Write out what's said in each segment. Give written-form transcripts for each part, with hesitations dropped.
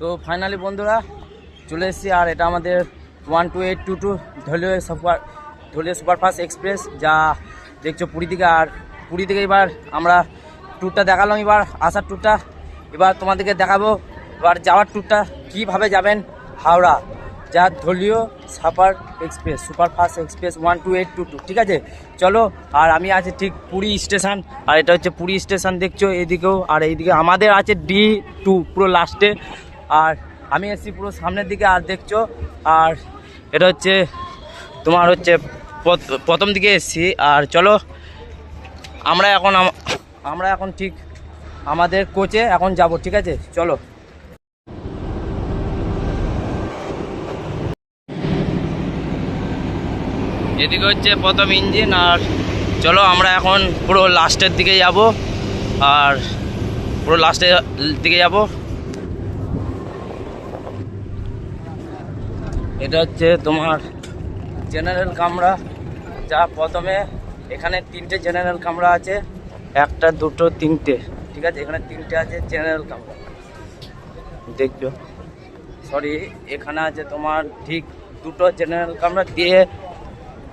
তো ফাইনালি বন্ধুরা চলে এসেছি, আর এটা আমাদের 12822 ধলিয়া সুপারফাস্ট এক্সপ্রেস, যা দেখছো পুরী থেকে। আর পুরী থেকে এবার আমরা ট্যুরটা দেখালাম, এবার আসার ট্যুরটা এবার তোমাদেরকে দেখাবো। এবার যাওয়ার ট্যুরটা কীভাবে যাবেন হাওড়া, যা ধলিয়া সুপারফাস্ট এক্সপ্রেস 12822, ঠিক আছে চলো। আর আমি আছি ঠিক পুরী স্টেশন, আর এটা হচ্ছে পুরী স্টেশন দেখছো এদিকেও, আর এইদিকে আমাদের আছে D2 পুরো লাস্টে, আর আমি এসেছি পুরো সামনের দিকে। আর দেখছো, আর এটা হচ্ছে তোমার হচ্ছে প্রথম দিকে এসেছি। আর চলো আমরা এখন ঠিক আমাদের কোচে এখন যাব, ঠিক আছে চলো। এদিকে হচ্ছে প্রথম ইঞ্জিন, আর চলো আমরা এখন পুরো লাস্টের দিকে যাব, আর পুরো লাস্টের দিকে যাব। এটা হচ্ছে তোমার জেনারেল কামরা, যা প্রথমে এখানে 3টে জেনারেল কামরা আছে, 1 2 3টে, ঠিক আছে এখানে 3টে আছে জেনারেল কামরা দেখছো। সরি, এখানে আছে তোমার ঠিক 2টো জেনারেল কামরা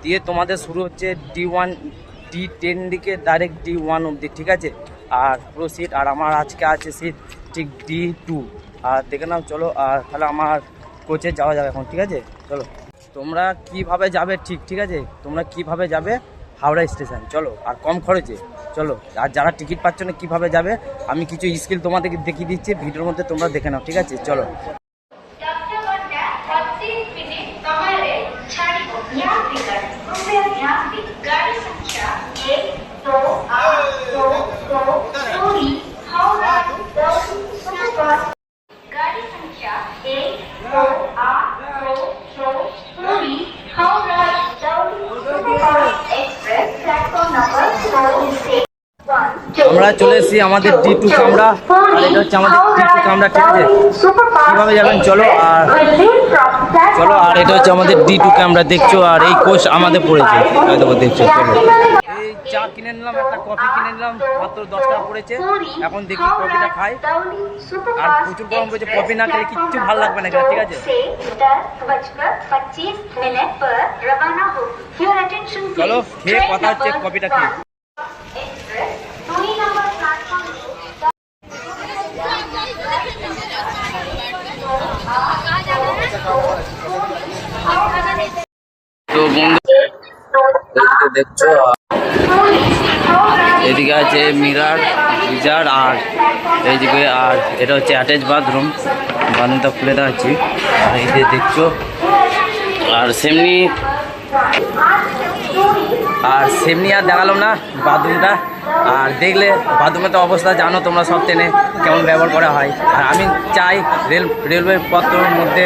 দিয়ে তোমাদের শুরু হচ্ছে D1 D10 দিকে ডাইরেক্ট D1 অবধি, ঠিক আছে। আর পুরো সিট, আর আমার আজকে আছে সিট ঠিক D2, আর দেখে নাও চলো। আর তাহলে আমার কোচে যাওয়া যাবে এখন, ঠিক আছে চলো। তোমরা কিভাবে যাবে ঠিক আছে, তোমরা কিভাবে যাবে হাওড়া স্টেশন চলো, আর কম খরচে চলো। আর যারা টিকিট পাচ্ছ না কীভাবে যাবে, আমি কিছু স্কিল তোমাদেরকে দেখিয়ে দিচ্ছি ভিডিওর মধ্যে, তোমরা দেখে নাও, ঠিক আছে চলো। আমরা চলে এসেছি আমাদের D2 কামরা, আর এটা হচ্ছে আমাদের D2 কামরা, ঠিক আছে কীভাবে যাবেন চলো। আর এটা হচ্ছে আমাদের D2 কামরা দেখছো, আর এই কোচ আমাদের পড়েছে দেখছো। চলো, এই চা কিনে নিলাম, একটা কফি কিনে নিলাম, মাত্র 10 টাকা পড়েছে। এখন দেখি কফিটা খাই, আর প্রচুর গরম পড়েছে, কফি না খেলে কিচ্ছু ভালো লাগবে না, ঠিক আছে চলো খেয়ে কথা হচ্ছে কফিটা খেয়ে। তো বন্ধু এদিকে দেখছো, এদিকে আছে মিরার গিজার, আর এইদিকে আর এটা হচ্ছে অ্যাটাচ বাথরুমটা খুলে দেওয়াচ্ছি। আর এই যে দেখছো, আর সেমনি আর দেখালাম না বাথরুমটা। আর দেখলে বাথরুমের তো অবস্থা জানো তোমরা সব ট্রেনে কেমন ব্যবহার করা হয়। আর আমি চাই রেলওয়ে পত্রের মধ্যে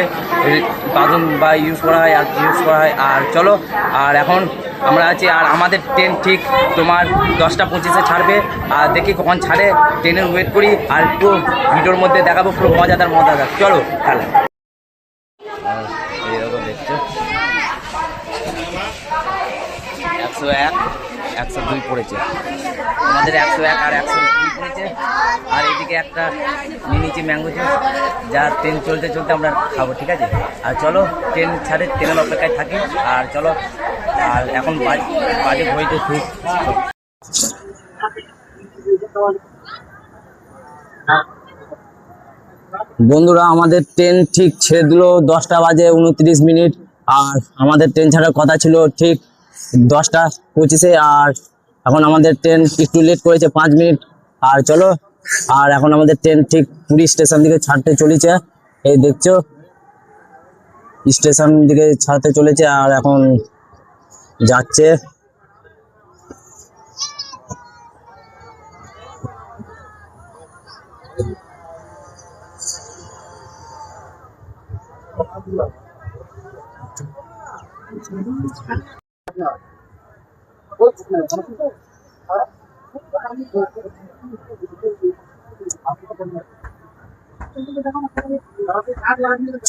বাথরুম বা ইউজ করা হয়। আর চলো, আর এখন আমরা আছি, আর আমাদের ট্রেন ঠিক তোমার 10টা 25-এ ছাড়বে। আর দেখি কখন ছাড়ে, ট্রেনের ওয়েট করি, আর একটু ভিডিওর মধ্যে দেখাবো পুরো মজাদার চলো তাহলে। এইরকম দেখছো 101 102 পড়েছে, আমাদের 101 আর 102 পড়েছে। আর এদিকে একটা নিয়ে নিচ্ছি ম্যাঙ্গো জুস, যা ট্রেন চলতে আমরা খাবো, ঠিক আছে। আর চলো ট্রেন ছাড়ে, ট্রেনের অপেক্ষায় থাকি। আর চলো, আর এখন বাজে হইতে ঠিক। বন্ধুরা আমাদের ট্রেন ঠিক ছেড়ে দিল 10টা বাজে 29 মিনিট, আর আমাদের ট্রেন ছাড়ার কথা ছিল ঠিক 10টা 25-এ। আর এখন আমাদের ট্রেন একটু লেট করেছে 5 মিনিট। আর চলো, আর এখন আমাদের ট্রেন ঠিক পুরী স্টেশন দিকে ছাড়তে চলেছে, এই দেখছো স্টেশন দিকে ছাড়তে চলেছে, আর এখন যাচ্ছে।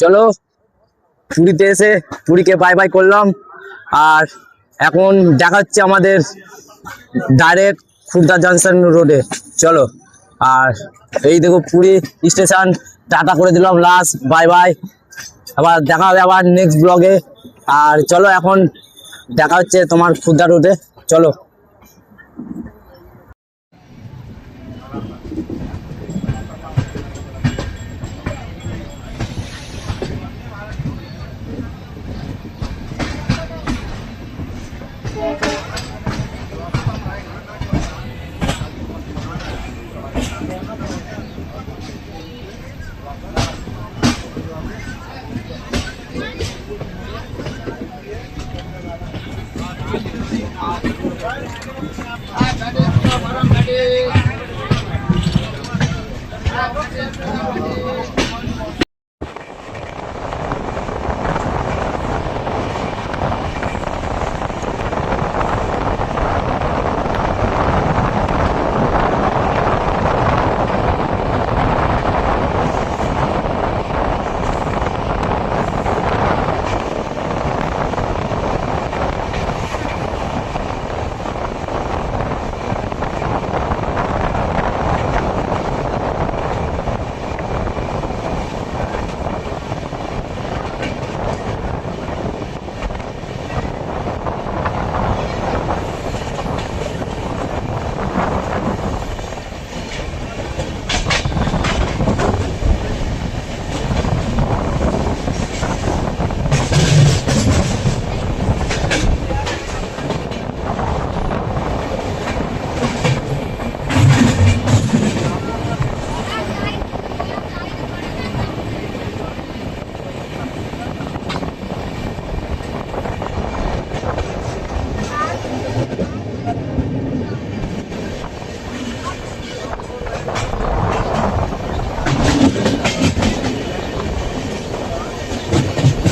চলো পুরীতে এসে পুরীকে বাই বাই করলাম, আর এখন দেখা হচ্ছে আমাদের ডাইরেক্ট খুর্দা জংশন রোডে চলো। আর এই দেখো পুরী স্টেশন টাটা করে দিলাম, লাস্ট বাই বাই। আবার দেখা হবে আবার নেক্সট ব্লগে। আর চলো এখন দেখা হচ্ছে তোমার খুদা রুটে, চলো।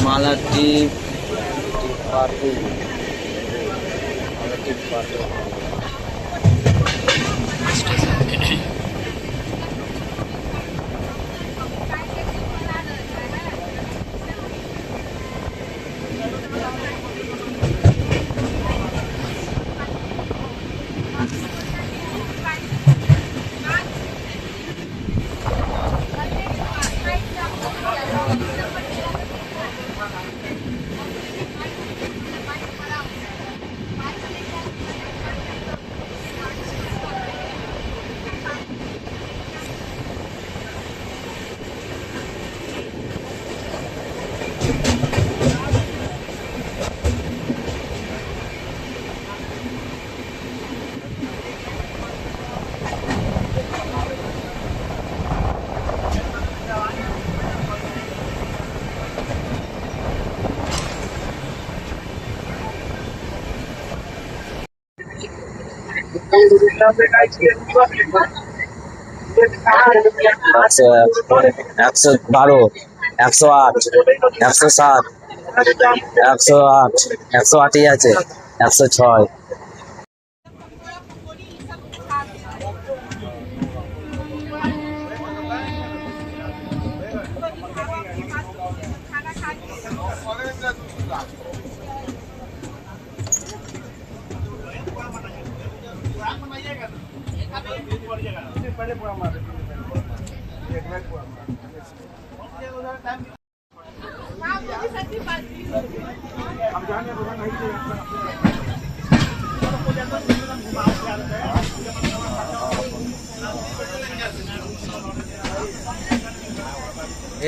মালাদ্বীপ আছে 112, 108, 107, 108, 108ই আছে, 106।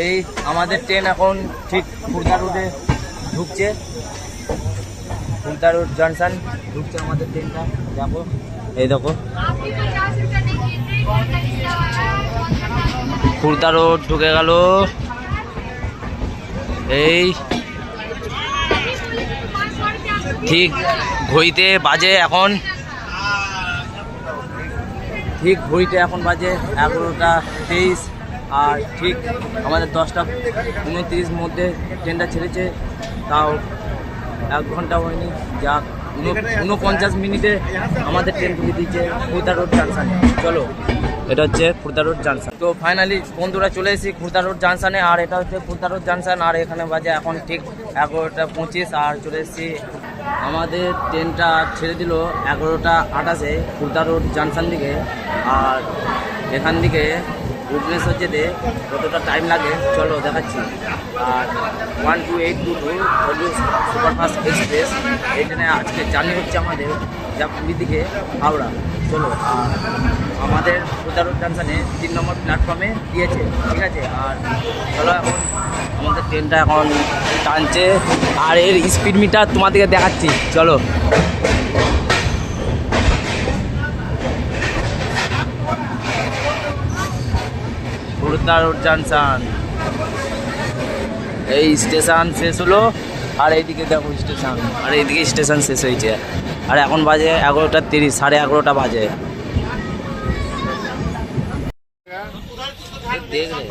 এই আমাদের ট্রেন এখন ঠিক খুলনা রোডে ঢুকছে, খুলনা রোড জংশন ঢুকছে আমাদের ট্রেনটা। দেখো, এই দেখো খুলনা রোড ঢুকে গেল। এই ঠিক ঘড়িতে বাজে এখন, ঠিক ঘড়িতে এখন বাজে 11:23। আর ঠিক আমাদের 10:29 মধ্যে ট্রেনটা ছেড়েছে, তাও 1 ঘন্টা হয়নি, যা 49 মিনিটে আমাদের ট্রেন ঢুকে দিচ্ছে খুলনা রোড জাংশনে। চলো, এটা হচ্ছে খুলনা রোড জাংশন। তো ফাইনালি বন্ধুরা চলে এসেছি খুলনা রোড জাংশনে, আর এটা হচ্ছে খুলনা রোড জাংশন। আর এখানে বাজে এখন ঠিক 11:25, আর চলে এসেছি। আমাদের ট্রেনটা ছেড়ে দিল 11:28 খুলনা রোড জাংশন দিকে। আর এখান থেকে ভুবনেশ্বর যেতে কতটা টাইম লাগে চলো দেখাচ্ছি। আর 12822 সুপারফাস্ট এক্সপ্রেস এই ট্রেনে আজকে জার্নি হচ্ছে আমাদের যা পুরী থেকে হাওড়া। চলো, আর আমাদের খুদারুল জাংশনে 3 নম্বর প্ল্যাটফর্মে দিয়েছে, ঠিক আছে। আর চলো এখন আমাদের ট্রেনটা এখন টানছে, আর এর স্পিড মিটার তোমাদেরকে দেখাচ্ছি চলো। খুদারুল জাংশন এই স্টেশন শেষ হলো, আর এইদিকে দেখো স্টেশন, আর এইদিকে স্টেশন শেষ হয়েছে। আর এখন বাজে 11:30, 11:30 বাজে। देख रहे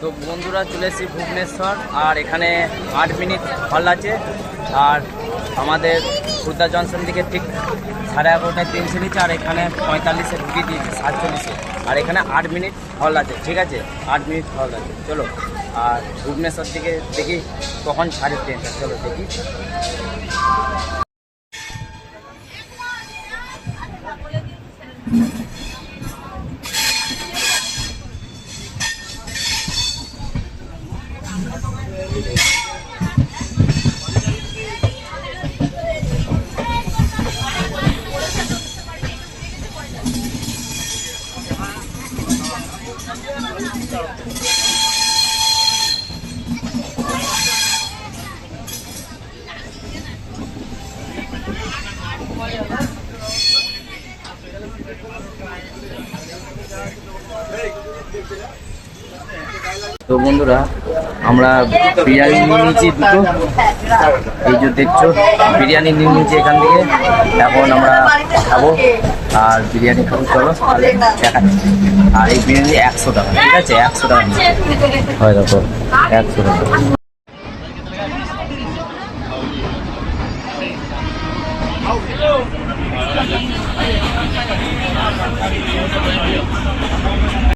তো বন্ধুরা চলে এসেছি ভুবনেশ্বর, আর এখানে 8 মিনিট হল আছে। আর আমাদের খুর্দা জংশন থেকে ঠিক 11:30 ট্রেন ছেড়েছে, আর এখানে 45-এ ঢুকিয়ে দিয়েছে 47-এ। আর এখানে 8 মিনিট হল আছে, ঠিক আছে, 8 মিনিট হল আছে। চলো, আর ভুবনেশ্বর থেকে দেখি কখন ছাড়ে ট্রেনটা, চলো দেখি। তো বন্ধুরা আমরা বিরিয়ানি নিয়ে নিয়েছি দুটো, এই যে দেখছো বিরিয়ানি নিয়ে নিয়েছি এখান থেকে। এখন আমরা খাবো, আর বিরিয়ানি খাবো, চলো দেখাচ্ছি। আর এই বিরিয়ানি 100 টাকা, ঠিক আছে, 100 টাকা হয়, দেখো 100 টাকা।